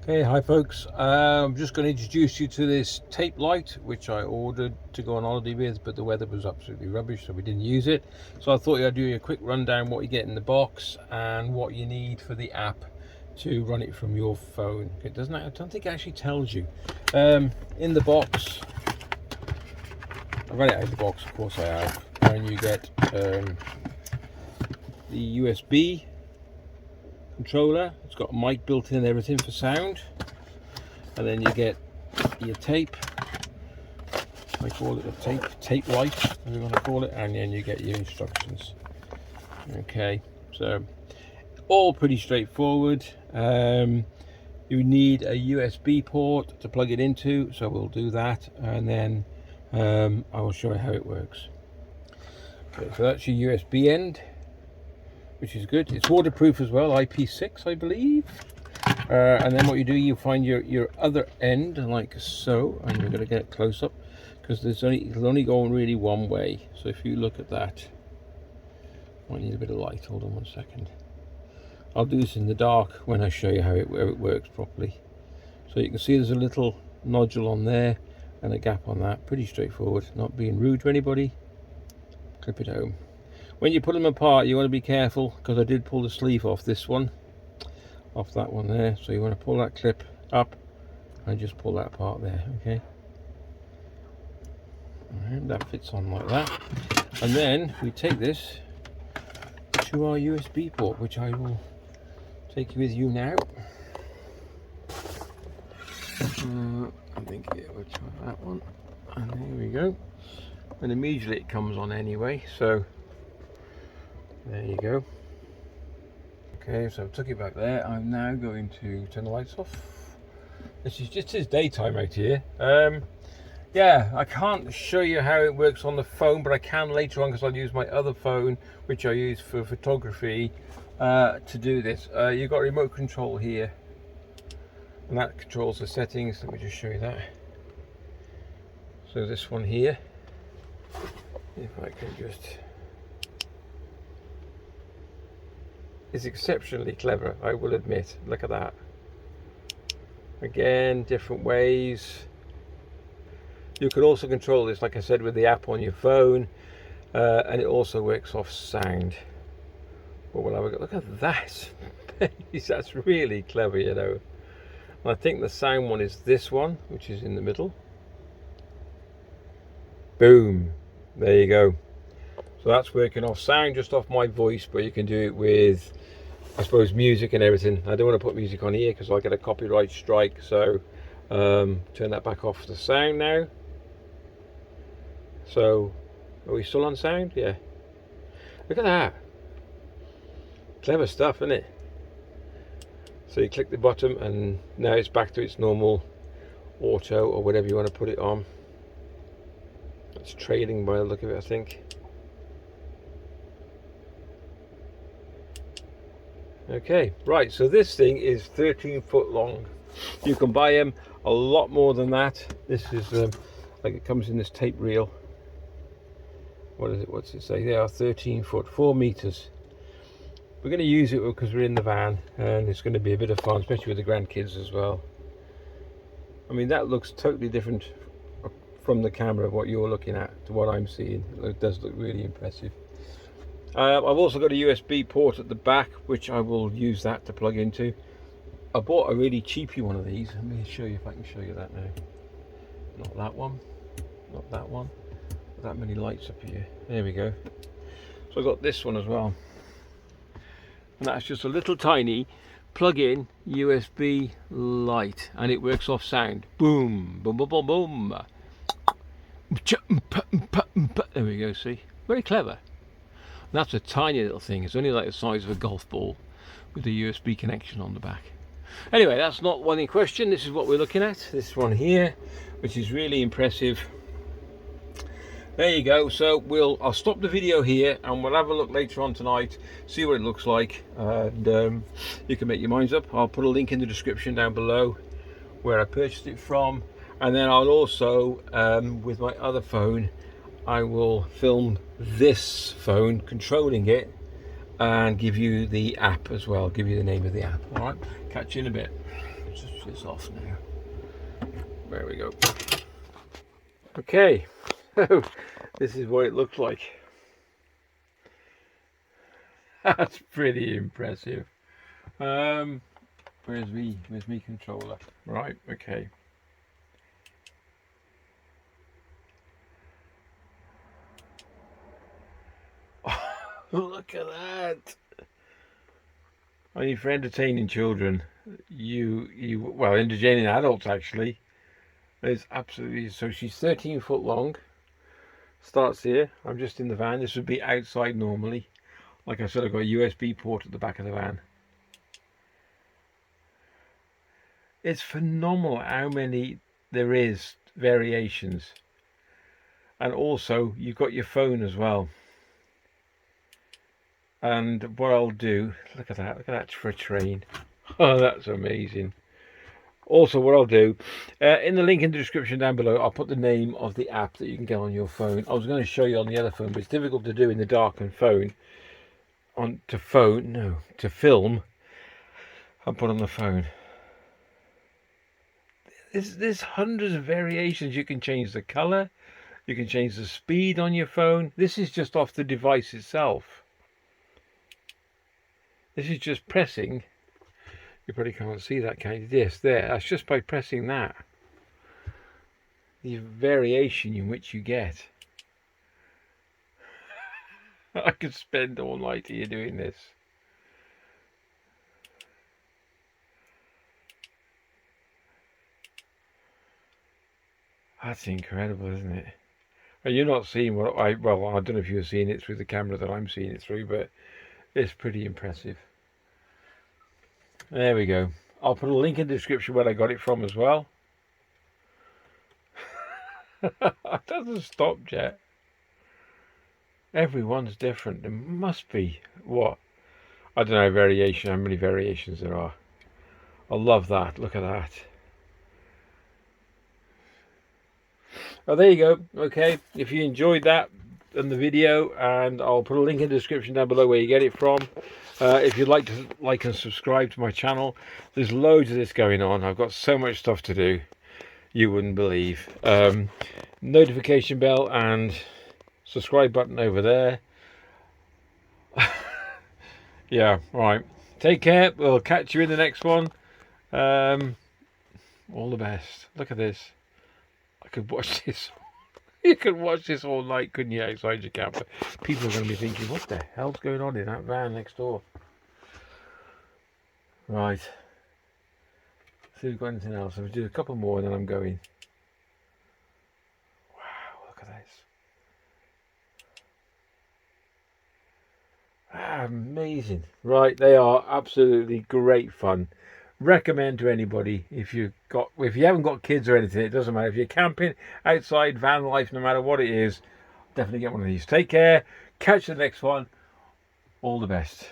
Okay, hi folks. I'm just going to introduce you to this tape light which I ordered to go on holiday with, but the weather was absolutely rubbish so we didn't use it. So I thought I'd do you a quick rundown what you get in the box and what you need for the app to run it from your phone. It doesn't, I don't think it actually tells you. In the box, I've run it out of the box, of course I have, and you get the USB controller. It's got a mic built in and everything for sound, and then you get your tape. I call it a tape light, as we want to call it, and then you get your instructions. Okay, so all pretty straightforward. You need a USB port to plug it into, so we'll do that, and then I will show you how it works. Okay, so that's your USB end, which is good. It's waterproof as well, IP6 I believe. And then what you do, you find your other end like so, and you're going to get it close up because it'll only go really one way. So if you look at that, I need a bit of light. Hold on 1 second. I'll do this in the dark when I show you how it works properly. So you can see there's a little nodule on there and a gap on that. Pretty straightforward, not being rude to anybody. Clip it home. When you put them apart, you want to be careful because I did pull the sleeve off this one, off that one there. So you want to pull that clip up and just pull that apart there. Okay, and that fits on like that. And then we take this to our USB port, which I will take with you now. I think we'll try that one, and here we go. And immediately it comes on anyway, so there you go. Okay, so I've took it back there. I'm now going to turn the lights off. This is just his daytime out here. Yeah, I can't show you how it works on the phone, but I can later on because I'll use my other phone, which I use for photography, to do this. You've got a remote control here, and that controls the settings. Let me just show you that. So this one here, if I can just, it's exceptionally clever, I will admit. Look at that. Again, different ways. You can also control this, like I said, with the app on your phone, and it also works off sound. But we'll have a look at that. That's really clever, you know. And I think the sound one is this one, which is in the middle. Boom, there you go. So that's working off sound, just off my voice, but you can do it with, I suppose, music and everything. I don't want to put music on here because I get a copyright strike, so turn that back off the sound now. So are we still on sound? Yeah, look at that, clever stuff, isn't it? So you click the bottom and now it's back to its normal auto or whatever you want to put it on. It's trailing by the look of it, I think. Okay, right, so this thing is 13 foot long. You can buy them a lot more than that. This is like, it comes in this tape reel. What is it, what's it say? They are 13 foot, 4 meters. We're going to use it because we're in the van and it's going to be a bit of fun, especially with the grandkids as well. I mean, that looks totally different from the camera, what you're looking at, to what I'm seeing. It does look really impressive. I've also got a USB port at the back, which I will use that to plug into. I bought a really cheapy one of these. Let me show you if I can show you that now. Not that one, not that one. That many lights up here. There we go. So I got this one as well, and that's just a little tiny plug-in USB light, and it works off sound. Boom, boom, boom, boom, boom. There we go. See, very clever. And that's a tiny little thing. It's only like the size of a golf ball with a USB connection on the back. Anyway, that's not one in question. This is what we're looking at. This one here, which is really impressive. There you go. So I'll stop the video here and we'll have a look later on tonight, see what it looks like, and you can make your minds up. I'll put a link in the description down below where I purchased it from, and then I'll also with my other phone I will film this phone controlling it and give you the app as well, give you the name of the app. All right, catch you in a bit. switch this off now. There we go. Okay, so this is what it looks like. That's pretty impressive. Where's me controller? Right, okay. Look at that. Only for entertaining children. Well, entertaining adults actually. It's absolutely, so she's 13 foot long. Starts here. I'm just in the van. This would be outside normally. Like I said, I've got a USB port at the back of the van. It's phenomenal how many there is variations. And also you've got your phone as well. And what I'll do, look at that for a train. Oh, that's amazing. Also, what I'll do, in the link in the description down below, I'll put the name of the app that you can get on your phone. I was going to show you on the other phone, but it's difficult to do in the darkened phone. To film and put on the phone. There's hundreds of variations. You can change the color, you can change the speed on your phone. This is just off the device itself. This is just pressing. You probably can't see that, can you? Yes, there. That's just by pressing that. The variation in which you get. I could spend all night here doing this. That's incredible, isn't it? And you're not seeing what I don't know if you're seeing it through the camera that I'm seeing it through, but it's pretty impressive. There we go. I'll put a link in the description where I got it from as well. It doesn't stop yet. Everyone's different. There must be, what? I don't know, how many variations there are. I love that. Look at that. Oh, there you go. Okay, if you enjoyed that in the video, and I'll put a link in the description down below where you get it from. If you'd like to like and subscribe to my channel, there's loads of this going on. I've got so much stuff to do, you wouldn't believe. Notification bell and subscribe button over there. Yeah, right. Take care. We'll catch you in the next one. All the best. Look at this. I could watch this. You could watch this all night, couldn't you, outside your camper? People are going to be thinking, what the hell's going on in that van next door? Right. See if we've got anything else. I'll do a couple more and then I'm going. Wow, look at this. Amazing. Right, they are absolutely great fun. Recommend to anybody if you haven't got kids or anything. It doesn't matter if you're camping outside, van life, no matter what it is, definitely get one of these. Take care, catch the next one, all the best.